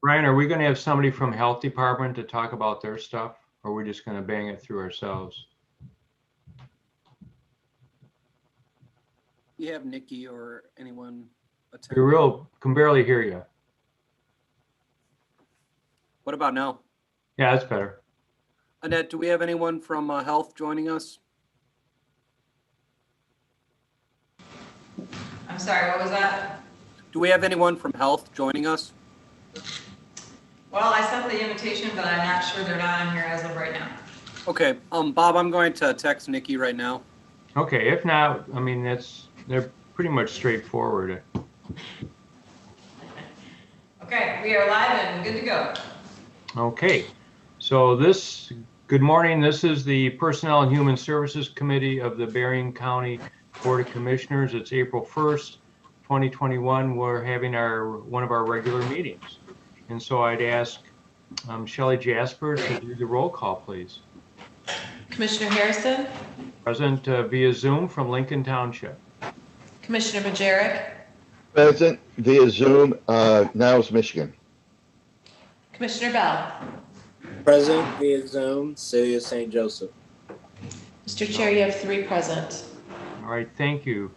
Brian, are we going to have somebody from Health Department to talk about their stuff, or are we just going to bang it through ourselves? You have Nikki or anyone attend? Can barely hear you. What about now? Yeah, that's better. Annette, do we have anyone from Health joining us? I'm sorry, what was that? Do we have anyone from Health joining us? Well, I sent the invitation, but I'm not sure they're not on here as of right now. Okay, Bob, I'm going to text Nikki right now. Okay, if not, I mean, they're pretty much straightforward. Okay, we are live and good to go. Okay, so good morning. This is the Personnel and Human Services Committee of the Berrien County Board of Commissioners. It's April 1st, 2021. We're having one of our regular meetings. And so I'd ask Shelley Jasper to do the roll call, please. Commissioner Harrison. Present via Zoom from Lincoln Township. Commissioner Majerick. Present via Zoom, Niles, Michigan. Commissioner Bell. Present via Zoom, City of St. Joseph. Mr. Chair, you have 3 present. All right, thank you,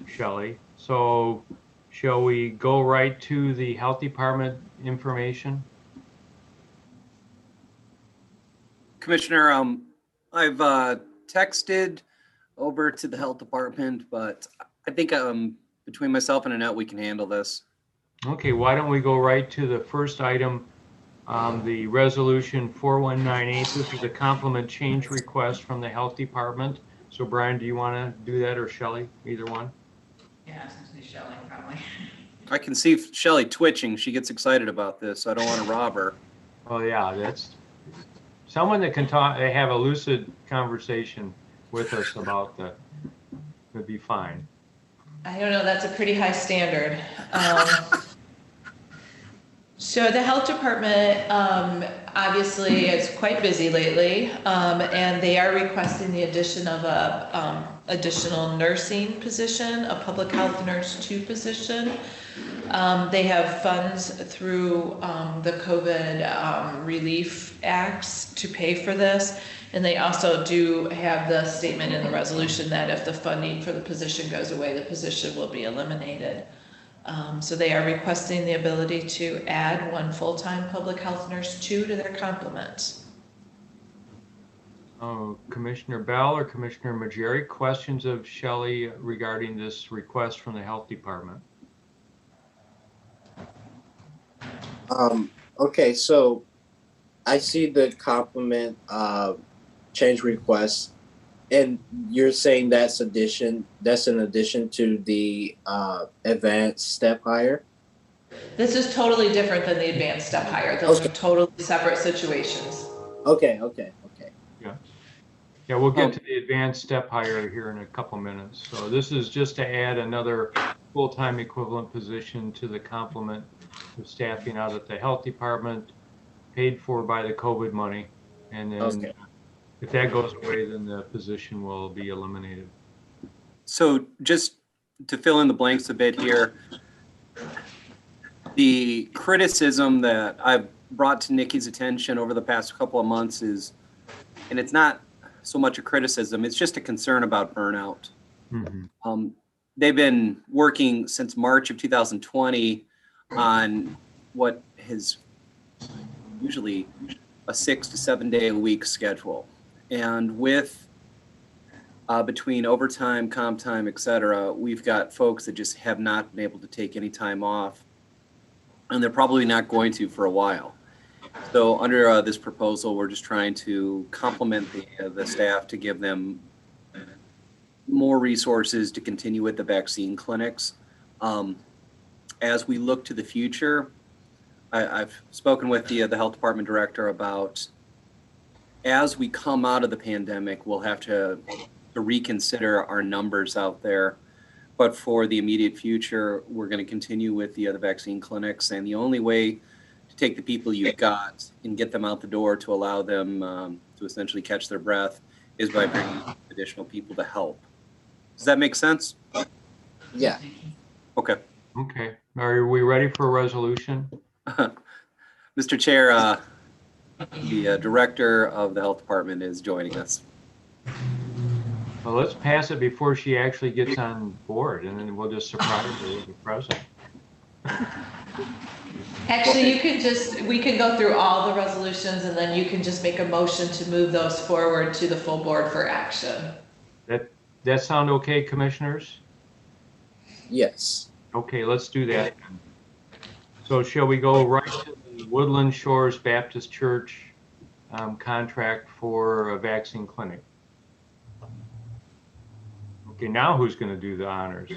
Shelley. So shall we go right to the Health Department information? Commissioner, I've texted over to the Health Department, but I think between myself and Annette, we can handle this. Okay, why don't we go right to the first item, the resolution 4198. This is a complement change request from the Health Department. So Brian, do you want to do that, or Shelley? Either one? Yeah, essentially Shelley, probably. I can see Shelley twitching. She gets excited about this. So I don't want to rob her. Oh yeah, that's someone that can talk, have a lucid conversation with us about that would be fine. I don't know, that's a pretty high standard. So the health department obviously is quite busy lately, and they are requesting the addition of a additional nursing position, a public health nurse 2 position. They have funds through the COVID relief acts to pay for this. And they also do have the statement in the resolution that if the funding for the position goes away, the position will be eliminated. So they are requesting the ability to add 1 full-time public health nurse 2 to their complement. Oh, Commissioner Bell or Commissioner Majeri, questions of Shelley regarding this request from the Health Department? Okay, so I see the complement change request, and you're saying that's in addition to the advanced step hire? This is totally different than the advanced step hire. Those are totally separate situations. Okay. Yeah, we'll get to the advanced step hire here in a couple minutes. So this is just to add another full-time equivalent position to the complement of staffing out at the Health Department, paid for by the COVID money. And then if that goes away, then the position will be eliminated. So just to fill in the blanks a bit here, the criticism that I've brought to Nikki's attention over the past couple of months is, and it's not so much a criticism, it's just a concern about burnout. Mm-hmm. They've been working since March of 2020 on what is usually a 6 to 7 day a week schedule. And with between overtime, comp time, et cetera, we've got folks that just have not been able to take any time off, and they're probably not going to for a while. So under this proposal, we're just trying to complement the staff to give them more resources to continue with the vaccine clinics. As we look to the future, I've spoken with the health department director about, as we come out of the pandemic, we'll have to reconsider our numbers out there. But for the immediate future, we're going to continue with the vaccine clinics. And the only way to take the people you've got and get them out the door to allow them to essentially catch their breath is by bringing additional people to help. Does that make sense? Yeah. Okay. Okay. Are we ready for a resolution? Mr. Chair, the director of the health department is joining us. Well, let's pass it before she actually gets on board, and then we'll just surprise her with the president. Actually, we can go through all the resolutions and then you can just make a motion to move those forward to the full board for action. That sound okay, commissioners? Yes. Okay, let's do that. So shall we go right to the Woodland Shores Baptist Church contract for a vaccine clinic? Okay, now who's going to do the honors?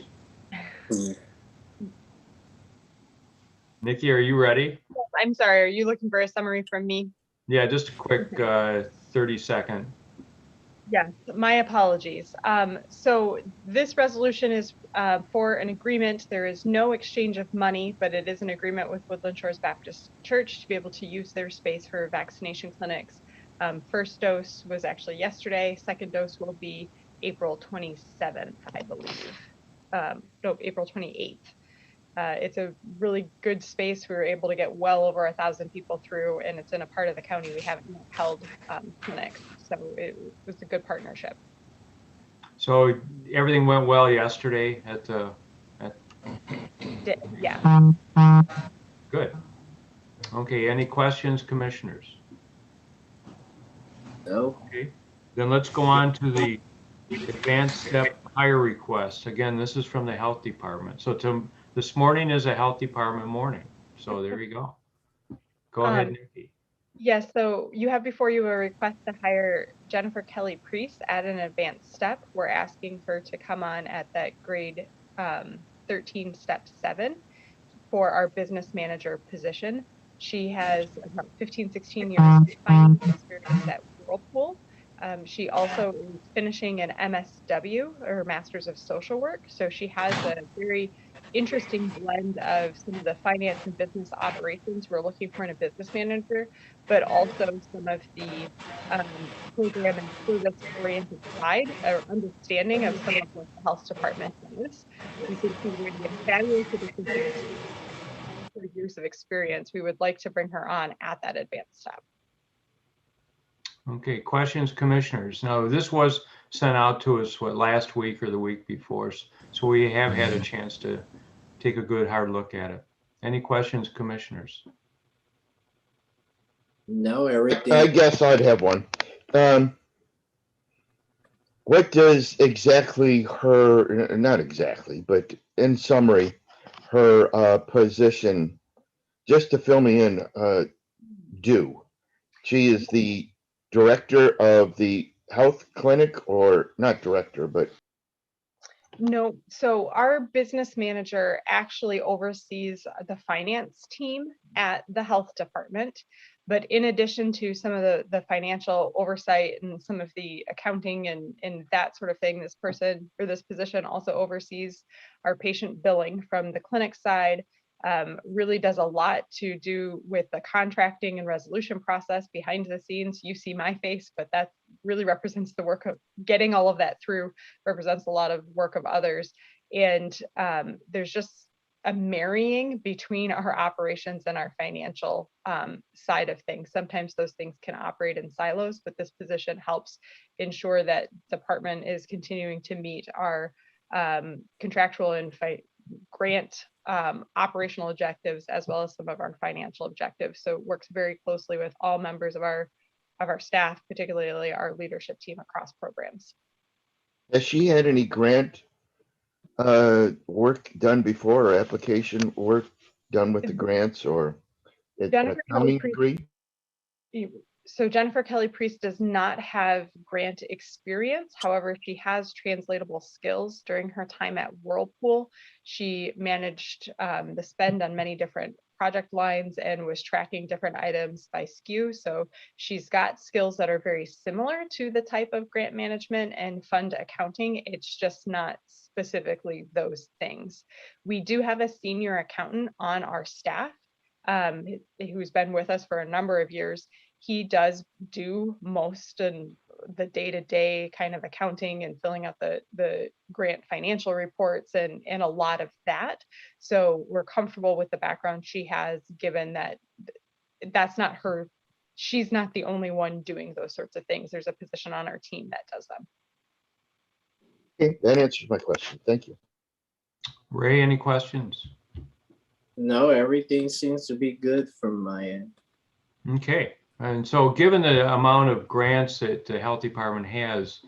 Nikki, are you ready? I'm sorry, are you looking for a summary from me? Yeah, just a quick 30-second. Yes, my apologies. So this resolution is for an agreement. There is no exchange of money, but it is an agreement with Woodland Shores Baptist Church to be able to use their space for vaccination clinics. First dose was actually yesterday. Second dose will be April 27th, I believe. No, April 28th. It's a really good space. We were able to get well over 1,000 people through, and it's in a part of the county we haven't held clinics. So it was a good partnership. So everything went well yesterday at the. Yeah. Good. Okay, any questions, commissioners? No. Okay, then let's go on to the advanced step hire request. Again, this is from the health department. So this morning is a health department morning. So there you go. Go ahead, Nikki. Yes, so you have before you a request to hire Jennifer Kelly Priest at an advanced step. We're asking her to come on at that grade 13, step 7 for our business manager position. She has about 15, 16 years of finance experience at Whirlpool. She also is finishing an MSW, or Master's of Social Work. So she has a very interesting blend of some of the finance and business operations we're looking for in a business manager, but also some of the program and service-oriented side or understanding of some of what the health department does. We think she's going to be a fabulous addition to the team. For years of experience, we would like to bring her on at that advanced step. Okay, questions, commissioners? Now, this was sent out to us, last week or the week before, so we have had a chance to take a good hard look at it. Any questions, commissioners? No, everything. I guess I'd have one. What does exactly her, not exactly, but in summary, her position, just to fill me in, do? She is the director of the health clinic, or not director, but No, so our business manager actually oversees the finance team at the health department. But in addition to some of the financial oversight and some of the accounting and that sort of thing, this person or this position also oversees our patient billing from the clinic side, really does a lot to do with the contracting and resolution process behind the scenes. You see my face, but that really represents the work of getting all of that through, represents a lot of work of others. And there's just a marrying between our operations and our financial side of things. Sometimes those things can operate in silos, but this position helps ensure that department is continuing to meet our contractual and grant operational objectives, as well as some of our financial objectives. So it works very closely with all members of our staff, particularly our leadership team across programs. has she had any grant work done before, or application work done with the grants, or Jennifer accounting degree? So Jennifer Kelly Priest does not have grant experience. However, she has translatable skills. During her time at Whirlpool, she managed the spend on many different project lines and was tracking different items by SKU. So she's got skills that are very similar to the type of grant management and fund accounting. It's just not specifically those things. We do have a senior accountant on our staff who's been with us for a number of years. He does do most and the day-to-day kind of accounting and filling out the grant financial reports and a lot of that. So we're comfortable with the background she has, given that that's not her. She's not the only one doing those sorts of things. There's a position on our team that does them. Okay, that answers my question. Thank you. Ray, any questions? No, everything seems to be good from my end. Okay, and so given the amount of grants that the health department has,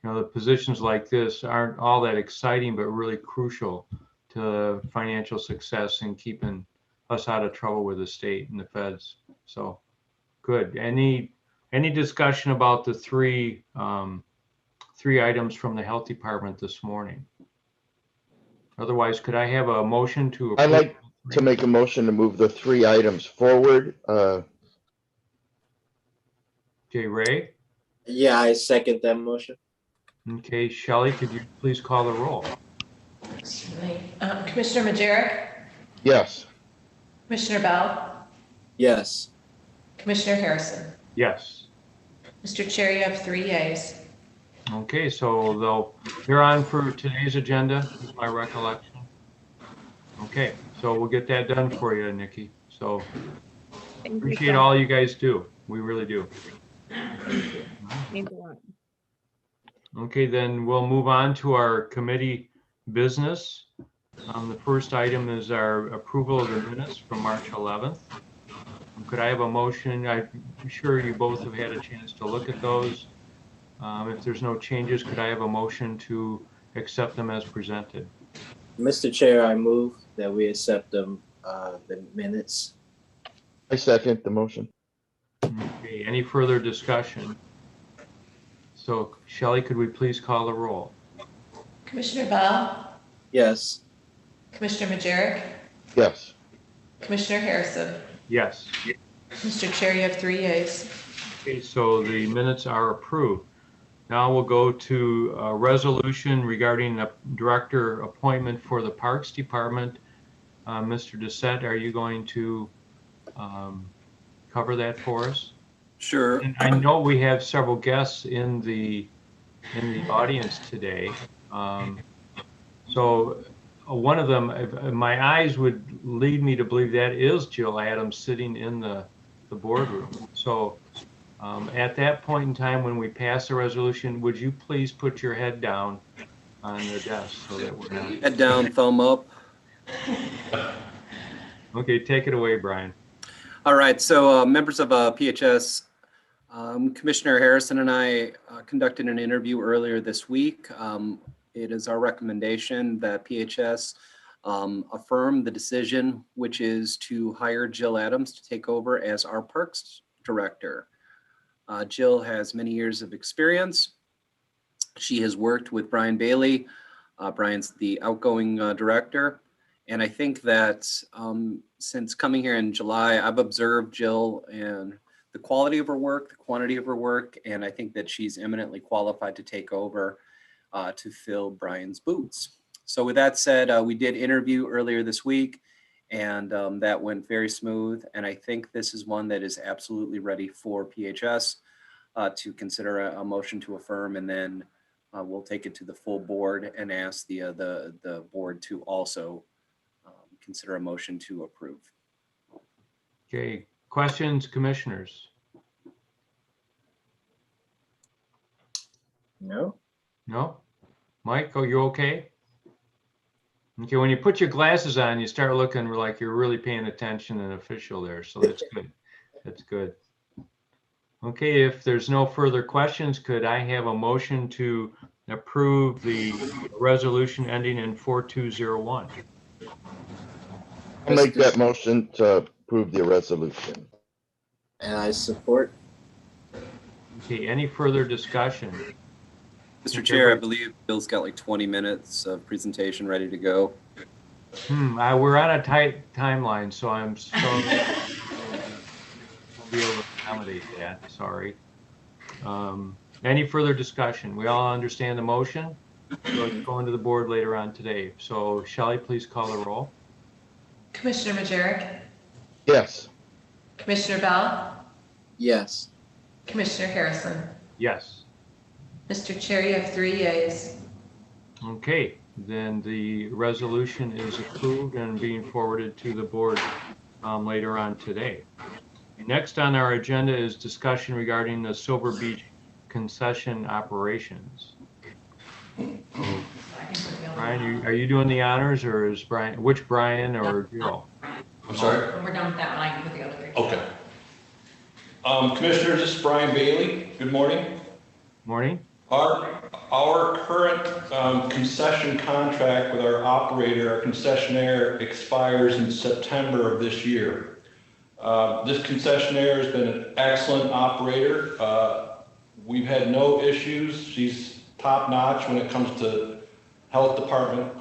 the positions like this aren't all that exciting, but really crucial to financial success and keeping us out of trouble with the state and the feds. So good. Any discussion about the three items from the health department this morning? Otherwise, could I have a motion to approve? I'd like to make a motion to move the 3 items forward. Okay, Ray? Yeah, I second that motion. Okay, Shelley, could you please call the roll? Certainly. Commissioner Majerick, Yes. Commissioner Bell, Yes. Commissioner Harrison. Yes. Mr. Chair, you have 3 yeas. Okay, so they're on for today's agenda, is my recollection. Okay, so we'll get that done for you, Nikki. So Thank you appreciate so all you guys do. We really do. much. Means a lot. Okay, then we'll move on to our committee business. The first item is our approval of the minutes from March 11th. Could I have a motion? I'm sure you both have had a chance to look at those. If there's no changes, could I have a motion to accept them as presented? Mr. Chair, I move that we accept them, the minutes. I second the motion. Okay, any further discussion? So Shelley, could we please call the roll? Commissioner Bell, Yes. Commissioner Majerick, Yes. Commissioner Harrison. Yes. Mr. Chair, you have 3 yeas. Okay, so the minutes are approved. Now we'll go to a resolution regarding the director appointment for the Parks Department. Mr. Doucette, are you going to cover that for us? Sure. And I know we have several guests in the audience today. So one of them, my eyes would lead me to believe that is Jill Adams sitting in the boardroom. So at that point in time, when we pass the resolution, would you please put your head down on the desk so that we're not. Head down, thumb up. Okay, take it away, Brian. All right, so members of PHS, Commissioner Harrison and I conducted an interview earlier this week. It is our recommendation that PHS affirm the decision, which is to hire Jill Adams to take over as our Parks Director. Jill has many years of experience. She has worked with Brian Bailey. Brian's the outgoing director. And I think that since coming here in July, I've observed Jill and the quality of her work, the quantity of her work, and I think that she's eminently qualified to take over to fill Brian's boots. So with that said, we did interview earlier this week, and that went very smooth. And I think this is one that is absolutely ready for PHS to consider a motion to affirm, and then we'll take it to the full board and ask the board to also consider a motion to approve. Okay, questions, commissioners? No. No? Mike, are you okay? Okay, when you put your glasses on, you start looking like you're really paying attention and official there, so that's good. That's good. Okay, if there's no further questions, could I have a motion to approve the resolution ending in 4201? I'll make that motion to approve the resolution. And I support. Okay, any further discussion? Mr. Chair, I believe Bill's got like 20 minutes of presentation ready to go. We're on a tight timeline, so I'm sorry. Be able to accommodate that, sorry. Any further discussion? We all understand the motion? So it's going to the board later on today. So Shelley, please call the roll. Commissioner Majerick, Yes. Commissioner Bell, Yes. Commissioner Harrison. Yes. Mr. Chair, you have 3 yeas. Okay, then the resolution is approved and being forwarded to the board later on today. Next on our agenda is discussion regarding the Silver Beach concession operations. Brian, are you doing the honors, or is Brian, which Brian or Jill? I'm sorry? When we're done with that one, I can put the other picture. Okay. Commissioners, this is Brian Bailey. Good morning. Morning. Our current concession contract with our operator, our concessionaire, expires in September of this year. This concessionaire has been an excellent operator. We've had no issues. She's top notch when it comes to health department,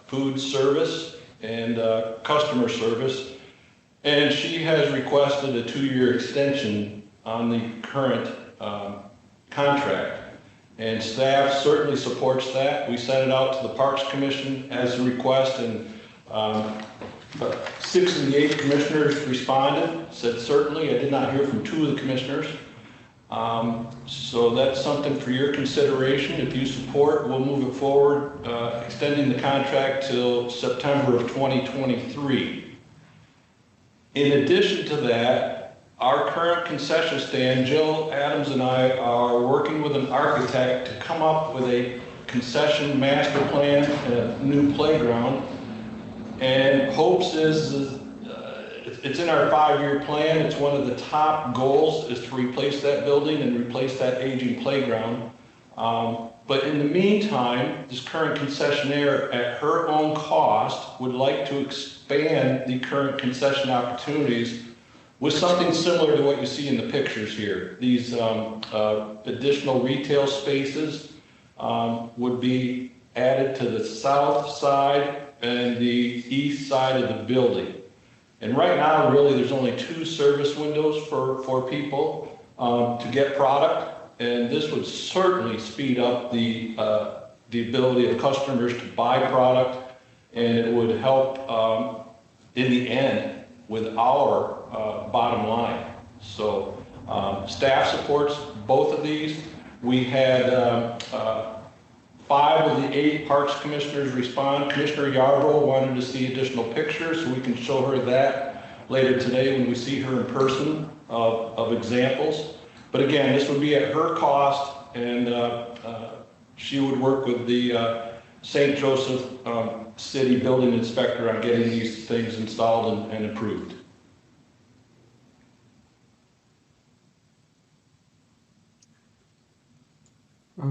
food service, and customer service. And she has requested a 2-year extension on the current contract. And staff certainly supports that. We sent it out to the Parks Commission as a request, and 6 of the 8 commissioners responded, said certainly. I did not hear from 2 of the commissioners. So that's something for your consideration. If you support, we'll move it forward, extending the contract till September of 2023. In addition to that, our current concession stand, Jill Adams and I are working with an architect to come up with a concession master plan and a new playground. And hopes is it's in our 5-year plan. It's one of the top goals is to replace that building and replace that aging playground. But in the meantime, this current concessionaire at her own cost would like to expand the current concession opportunities with something similar to what you see in the pictures here. These additional retail spaces would be added to the south side and the east side of the building. And right now, really, there's only 2 service windows for people to get product. And this would certainly speed up the ability of customers to buy product, and it would help in the end with our bottom line. So staff supports both of these. We had 5 of the 8 Parks Commissioners respond. Commissioner Yarbrough wanted to see additional pictures, so we can show her that later today when we see her in person of examples. But again, this would be at her cost, and she would work with the St. Joseph City Building Inspector on getting these things installed and approved.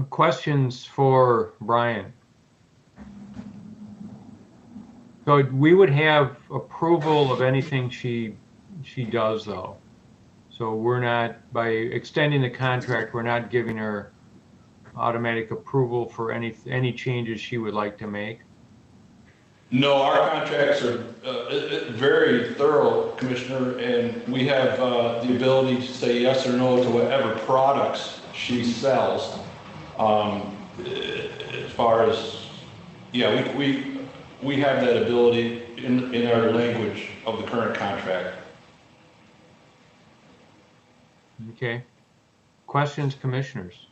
Questions for Brian? So we would have approval of anything she does, though. So we're not, by extending the contract, we're not giving her automatic approval for any changes she would like to make. No, our contracts are very thorough, Commissioner, and we have the ability to say yes or no to whatever products she sells. As far as, yeah, we have that ability in our language of the current contract. Okay. Questions, commissioners?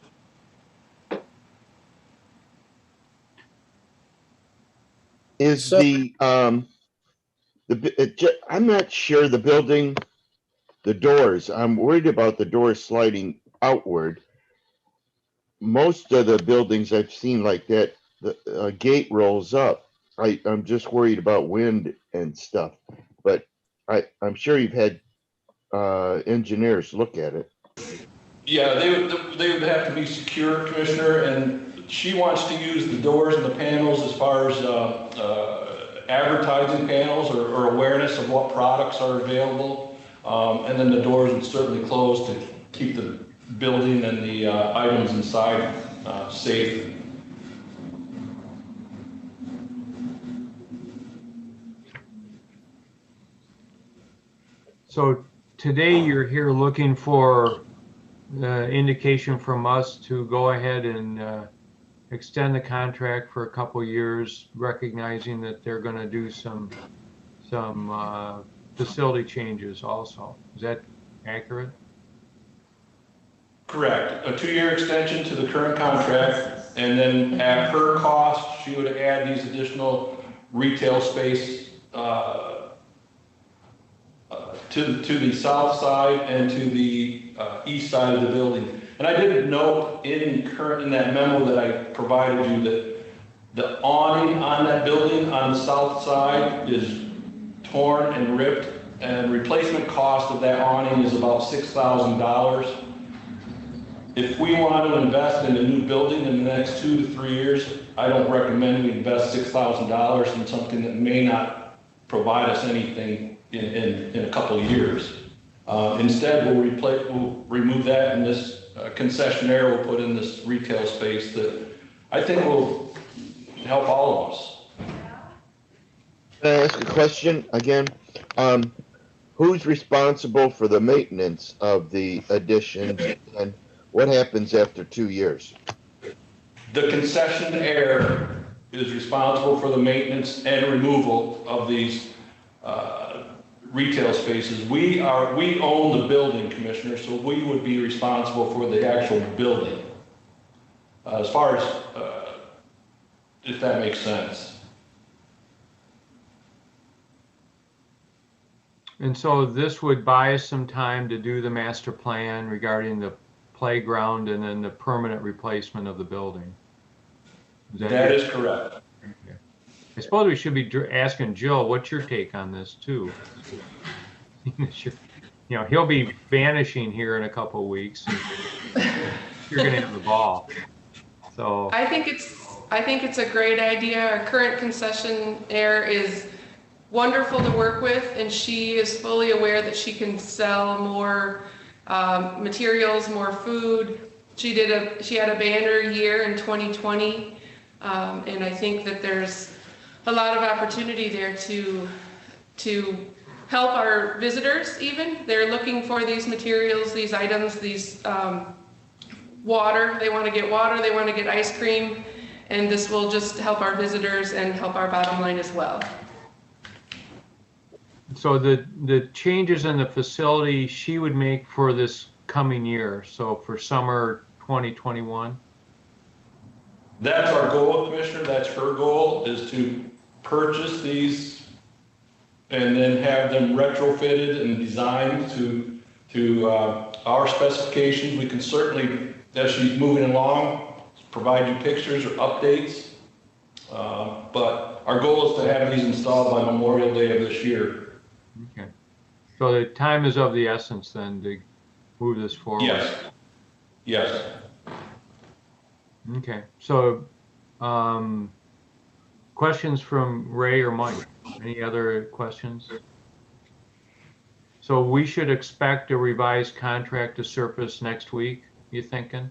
Is I'm not sure the building, the doors, I'm worried about the doors sliding outward. Most of the buildings I've seen like that, the gate rolls up. I'm just worried about wind and stuff, but I'm sure you've had engineers look at it. Yeah, they would have to be secure, Commissioner, and she wants to use the doors and the panels as far as advertising panels or awareness of what products are available. And then the doors would certainly close to keep the building and the items inside safe. So today you're here looking for indication from us to go ahead and extend the contract for a couple years, recognizing that they're going to do some facility changes also. Is that accurate? Correct. A 2-year extension to the current contract, and then at her cost, she would add these additional retail space to the south side and to the east side of the building. And I did note in that memo that I provided you that the awning on that building on the south side is torn and ripped, and replacement cost of that awning is about $6,000. If we want to invest in a new building in the next 2 to 3 years, I don't recommend we invest $6,000 in something that may not provide us anything in a couple of years. Instead, we'll remove that, and this concessionaire will put in this retail space that I think will help all of us. Can I ask a question again? Who's responsible for the maintenance of the additions, and what happens after 2 years? The concessionaire is responsible for the maintenance and removal of these retail spaces. We own the building, Commissioner, so we would be responsible for the actual building. As far as, if that makes sense. And so this would buy us some time to do the master plan regarding the playground and then the permanent replacement of the building. That is correct. Okay. I suppose we should be asking Jill, what's your take on this too? He'll be vanishing here in a couple of weeks. You're going to have the ball. So I think it's a great idea. Our current concessionaire is wonderful to work with, and she is fully aware that she can sell more materials, more food. She had a banner year in 2020, and I think that there's a lot of opportunity there to help our visitors. Even they're looking for these materials, these items, these water. They want to get water. They want to get ice cream, and this will just help our visitors and help our bottom line as well. So the changes in the facility she would make for this coming year, so for summer 2021? That's our goal, Commissioner. That's her goal, is to purchase these and then have them retrofitted and designed to our specifications. We can certainly, as she's moving along, provide you pictures or updates. But our goal is to have these installed by Memorial Day of this year. Okay. So the time is of the essence then to move this forward? Yes. Yes. Okay. So questions from Ray or Mike? Any other questions? So we should expect a revised contract to surface next week, you thinking?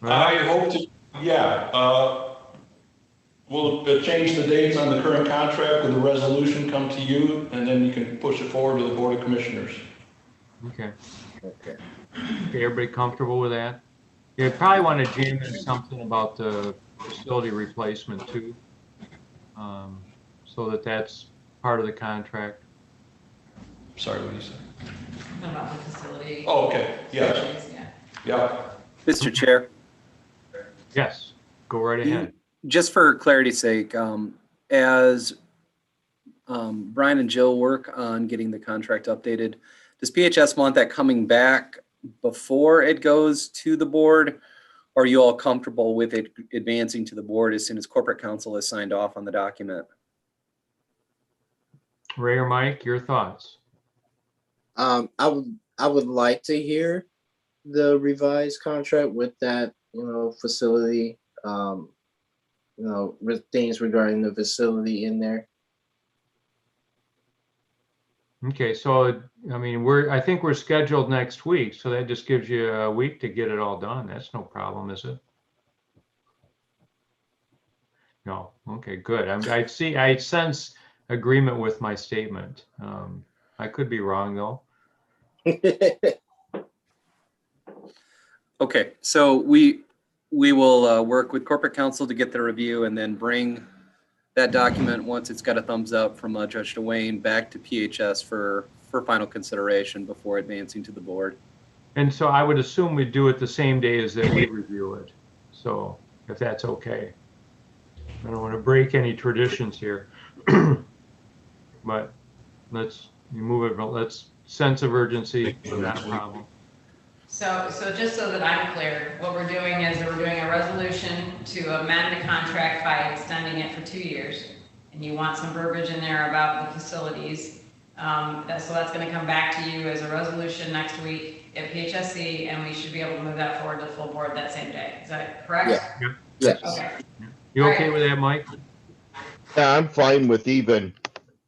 I hope to, yeah. We'll change the dates on the current contract with the resolution, come to you, and then you can push it forward to the Board of Commissioners. Okay. Okay, everybody comfortable with that? You probably want to jam in something about the facility replacement too, so that's part of the contract. Sorry, what did you say? About the facility. Oh, okay, yes. Yeah. Mr. Chair, Yes, go right ahead. just for clarity's sake, as Brian and Jill work on getting the contract updated, does PHS want that coming back before it goes to the board? Or are you all comfortable with it advancing to the board as soon as corporate counsel has signed off on the document? Ray or Mike, your thoughts? I would like to hear the revised contract with that, facility, with things regarding the facility in there. Okay, so I mean, I think we're scheduled next week, so that just gives you a week to get it all done. That's no problem, is it? No. Okay, good. I sense agreement with my statement. I could be wrong though. Okay, so we will work with corporate counsel to get the review and then bring that document, once it's got a thumbs up from Judge DeWayne, back to PHS for final consideration before advancing to the board. And so I would assume we'd do it the same day as that we review it. So if that's okay. I don't want to break any traditions here, but let's You move it, let's sense of urgency, not a problem. So just so that I'm clear, what we're doing is we're doing a resolution to amend the contract by extending it for 2 years. And you want some verbiage in there about the facilities. So that's gonna come back to you as a resolution next week at PHSC, and we should be able to move that forward to full board that same day. Is that correct? Yeah. Yes. Okay. You okay with that, Mike? Yeah, I'm fine with even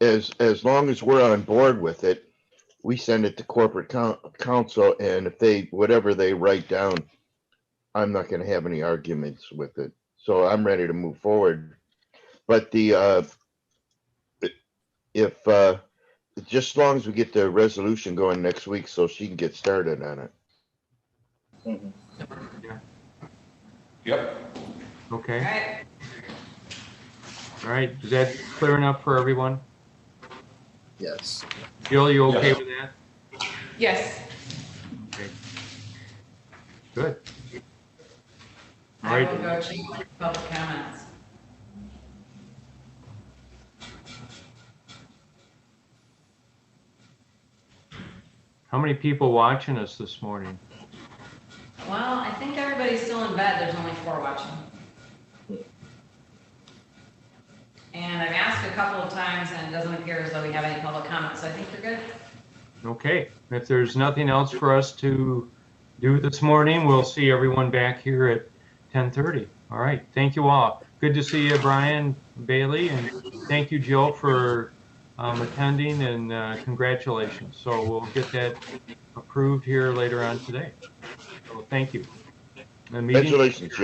as long as we're on board with it. We send it to corporate council, and if they, whatever they write down, I'm not gonna have any arguments with it. So I'm ready to move forward. But if just as long as we get the resolution going next week so she can get started on it. Mhm. Yep. All Okay, right. all right. Is that clear enough for everyone? Yes. Jill, you okay Yes. with that? Yes. Okay. Good. All I right. will go to public comments. How many people watching us this morning? Well, I think everybody's still in bed. There's only 4 watching. And I've asked a couple of times and it doesn't appear as though we have any public comments, so I think you're good. Okay, if there's nothing else for us to do this morning, we'll see everyone back here at 10:30. All right, thank you all. Good to see you, Brian, Bailey, and thank you, Jill, for attending, and congratulations. So we'll get that approved here later on today. So thank you. The meeting- Congratulations, Joe.